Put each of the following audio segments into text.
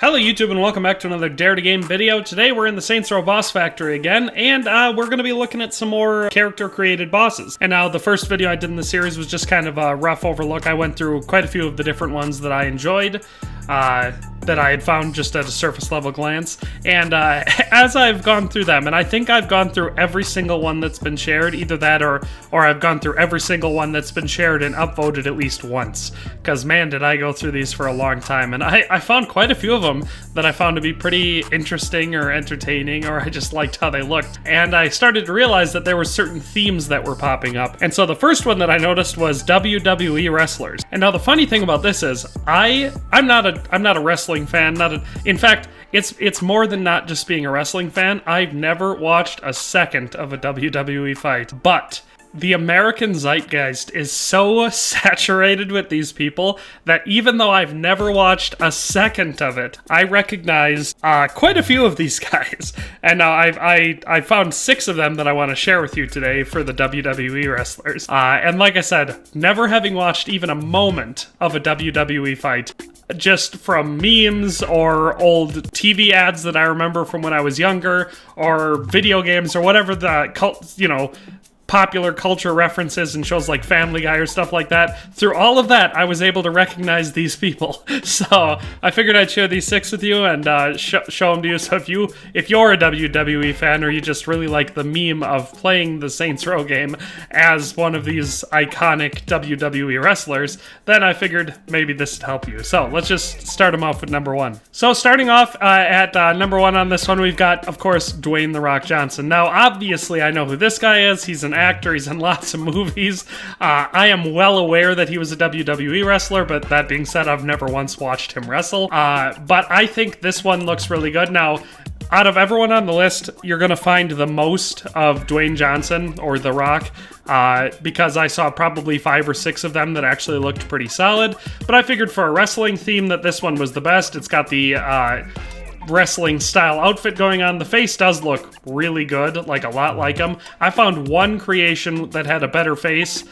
Hello YouTube and welcome back to another Dare to Game video. Today we're in the SaintsRow boss factory again, and we're going to be looking at some more character created bosses. And now the first video I did in the series was just kind of a rough overlook. I went through quite a few of the different ones that I enjoyed, that I had found just at a surface level glance. And as I've gone through them, and I think I've gone through every single one that's been shared, either that or I've gone through every single one that's been shared and upvoted at least once. Because man, did I go through these for a long time. And I found quite a few of them that I found to be pretty interesting or entertaining, or I just liked how they looked. And I started to realize that there were certain themes that were popping up. And so the first one that I noticed was WWE Wrestlers. And now the funny thing about this is, I'm not a wrestling fan. In fact, it's more than not just being a wrestling fan. I've never watched a second of a WWE fight, but the American zeitgeist is so saturated with these people that even though I've never watched a second of it, I recognize quite a few of these guys. And now I found 6 of them that I want to share with you today for the WWE Wrestlers. And like I said, never having watched even a moment of a WWE fight, just from memes or old TV ads that I remember from when I was younger, or video games, or whatever the popular culture references and shows like Family Guy or stuff like that. Through all of that, I was able to recognize these people. So I figured I'd share these 6 with you and show them to you. So if you're a WWE fan, or you just really like the meme of playing the SaintsRow game as one of these iconic WWE wrestlers, then I figured maybe this would help you. So let's just start them off with number 1. So starting off at number 1 on this one, we've got, of course, Dwayne "The Rock" Johnson. Now, obviously, I know who this guy is. He's an actor. He's in lots of movies. I am well aware that he was a WWE wrestler, but that being said, I've never once watched him wrestle. But I think this one looks really good. Now, out of everyone on the list, you're going to find the most of Dwayne Johnson, or The Rock, because I saw probably 5 or 6 of them that actually looked pretty solid. But I figured for a wrestling theme that this one was the best. It's got the wrestling style outfit going on. The face does look really good, like a lot like him. I found one creation that had a better face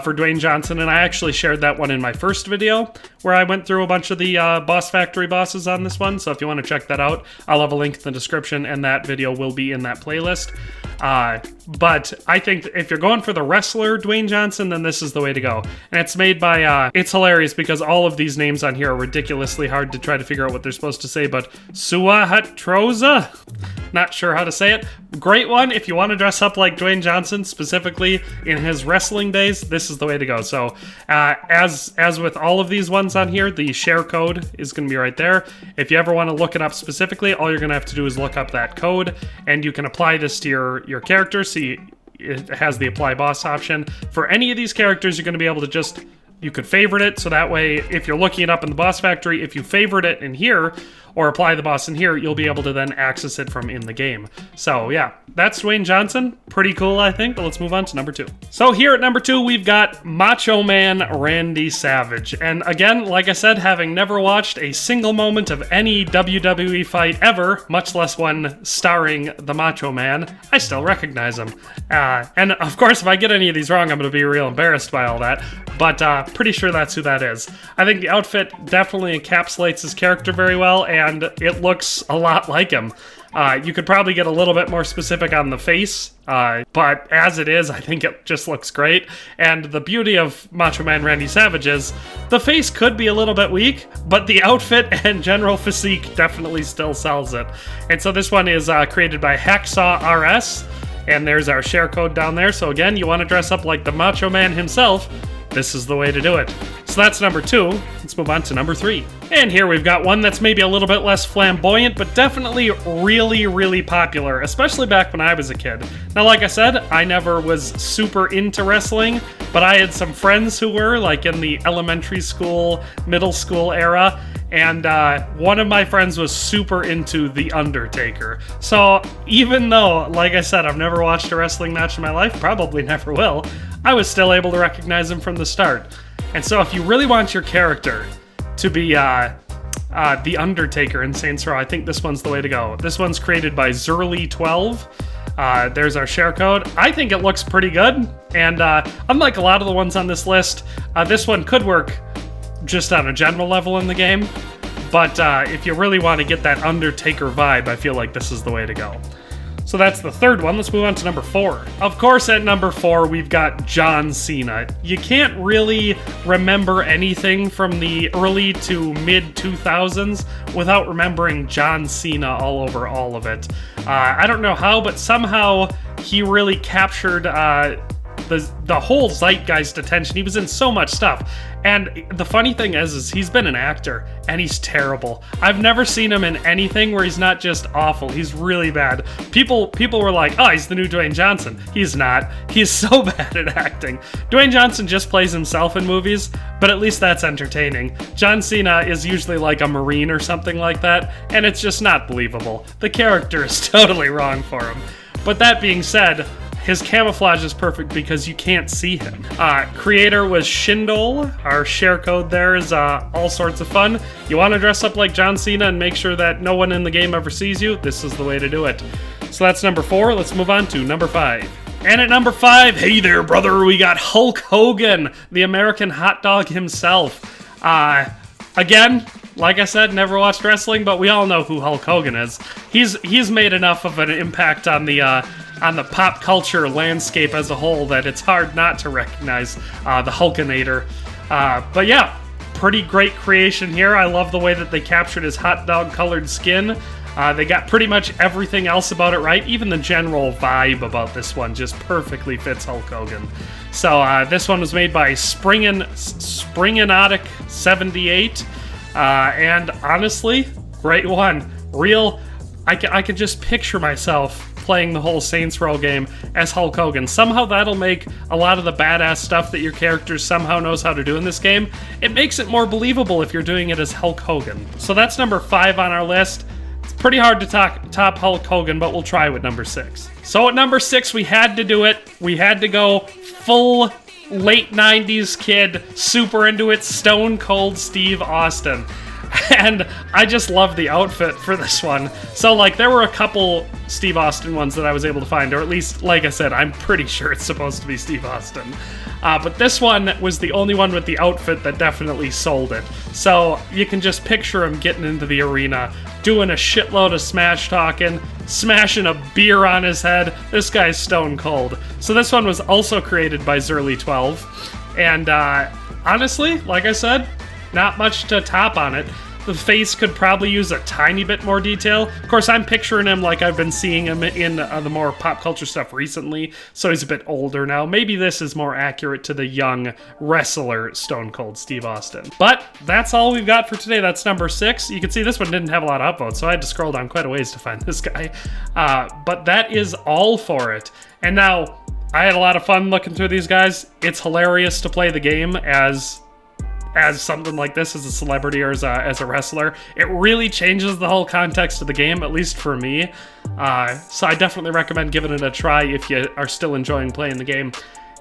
for Dwayne Johnson, and I actually shared that one in my first video where I went through a bunch of the boss factory bosses on this one. So if you want to check that out, I'll have a link in the description, and that video will be in that playlist. But I think if you're going for the wrestler Dwayne Johnson, then this is the way to go. And it's made by, it's hilarious because all of these names on here are ridiculously hard to try to figure out what they're supposed to say, but Suahatroza? Not sure how to say it. Great one. If you want to dress up like Dwayne Johnson, specifically in his wrestling days, this is the way to go. So as with all of these ones on here, the share code is going to be right there. If you ever want to look it up specifically, all you're going to have to do is look up that code, and you can apply this to your character. See, it has the apply boss option. For any of these characters, you're going to be able to you could favorite it, so that way if you're looking it up in the boss factory, if you favorite it in here or apply the boss in here, you'll be able to then access it from in the game. So yeah, that's Dwayne Johnson. Pretty cool, I think, but let's move on to number 2. So here at number 2, we've got Macho Man Randy Savage. And again, like I said, having never watched a single moment of any WWE fight ever, much less one starring the Macho Man, I still recognize him. And of course, if I get any of these wrong, I'm going to be real embarrassed by all that, but pretty sure that's who that is. I think the outfit definitely encapsulates his character very well, and it looks a lot like him. You could probably get a little bit more specific on the face, but as it is, I think it just looks great. And the beauty of Macho Man Randy Savage is the face could be a little bit weak, but the outfit and general physique definitely still sells it. And so this one is created by Hacksaw RS, and there's our share code down there. So again, you want to dress up like the Macho Man himself, this is the way to do it. So that's number 2. Let's move on to number 3. And here we've got one that's maybe a little bit less flamboyant, but definitely really, really popular, especially back when I was a kid. Now, like I said, I never was super into wrestling, but I had some friends who were, like in the elementary school, middle school era, and one of my friends was super into The Undertaker. So even though, like I said, I've never watched a wrestling match in my life, probably never will, I was still able to recognize him from the start. And so if you really want your character to be The Undertaker in SaintsRow, I think this one's the way to go. This one's created by Zurly12. There's our share code. I think it looks pretty good, and unlike a lot of the ones on this list, this one could work just on a general level in the game, But if you really want to get that Undertaker vibe, I feel like this is the way to go. So that's the third one. Let's move on to number 4. Of course, at number 4, we've got John Cena. You can't really remember anything from the early to mid-2000s without remembering John Cena all over all of it. I don't know how, but somehow he really captured the whole zeitgeist attention. He was in so much stuff. And the funny thing is he's been an actor, and he's terrible. I've never seen him in anything where he's not just awful. He's really bad. People were like, oh, he's the new Dwayne Johnson. He's not. He's so bad at acting. Dwayne Johnson just plays himself in movies, but at least that's entertaining. John Cena is usually like a Marine or something like that, and it's just not believable. The character is totally wrong for him. But that being said, his camouflage is perfect because you can't see him. Creator was Shindle. Our share code there is all sorts of fun. You want to dress up like John Cena and make sure that no one in the game ever sees you? This is the way to do it. So that's number 4. Let's move on to number 5. And at number 5, hey there, brother, we got Hulk Hogan, the American hot dog himself. Again, like I said, never watched wrestling, but we all know who Hulk Hogan is. He's made enough of an impact on the pop culture landscape as a whole that it's hard not to recognize the Hulkinator. But yeah, pretty great creation here. I love the way that they captured his hot dog colored skin. They got pretty much everything else about it right. Even the general vibe about this one just perfectly fits Hulk Hogan. So this one was made by Springanotic 78. And honestly, great one. I could just picture myself playing the whole SaintsRow game as Hulk Hogan. Somehow that'll make a lot of the badass stuff that your character somehow knows how to do in this game. It makes it more believable if you're doing it as Hulk Hogan. So that's number 5 on our list. It's pretty hard to top Hulk Hogan, but we'll try with number 6. So at number 6, we had to do it. We had to go full late 90s kid, super into it, Stone Cold Steve Austin. And I just love the outfit for this one. So, like, there were a couple Steve Austin ones that I was able to find, or at least, like I said, I'm pretty sure it's supposed to be Steve Austin. But this one was the only one with the outfit that definitely sold it. So you can just picture him getting into the arena, doing a shitload of smash talking, smashing a beer on his head. This guy's stone cold. So this one was also created by Zerly12. And honestly, like I said, not much to top on it. The face could probably use a tiny bit more detail. Of course, I'm picturing him like I've been seeing him in the more pop culture stuff recently, so he's a bit older now. Maybe this is more accurate to the young wrestler Stone Cold Steve Austin. But that's all we've got for today. That's number 6. You can see this one didn't have a lot of upvotes, so I had to scroll down quite a ways to find this guy. But that is all for it. And now, I had a lot of fun looking through these guys. It's hilarious to play the game as something like this, as a celebrity or as a wrestler. It really changes the whole context of the game, at least for me. So I definitely recommend giving it a try if you are still enjoying playing the game.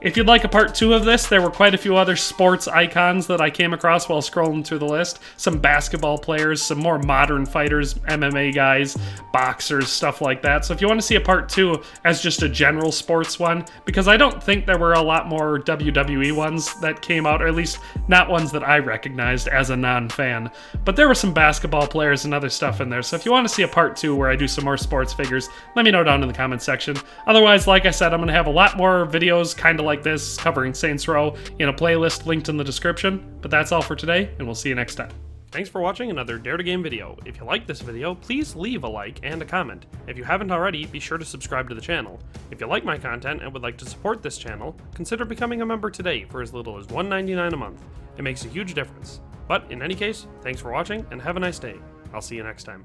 If you'd like a part 2 of this, there were quite a few other sports icons that I came across while scrolling through the list. Some basketball players, some more modern fighters, MMA guys, boxers, stuff like that. So if you want to see a part 2 as just a general sports one, because I don't think there were a lot more WWE ones that came out, or at least not ones that I recognized as a non-fan. But there were some basketball players and other stuff in there. So if you want to see a part 2 where I do some more sports figures, let me know down in the comments section. Otherwise, like I said, I'm going to have a lot more videos kind of like this covering SaintsRow in a playlist linked in the description. But that's all for today, and we'll see you next time. Thanks for watching another Dare to Game video. If you liked this video, please leave a like and a comment. If you haven't already, be sure to subscribe to the channel. If you like my content and would like to support this channel, consider becoming a member today for as little as $1.99 a month. It makes a huge difference. But in any case, thanks for watching and have a nice day. I'll see you next time.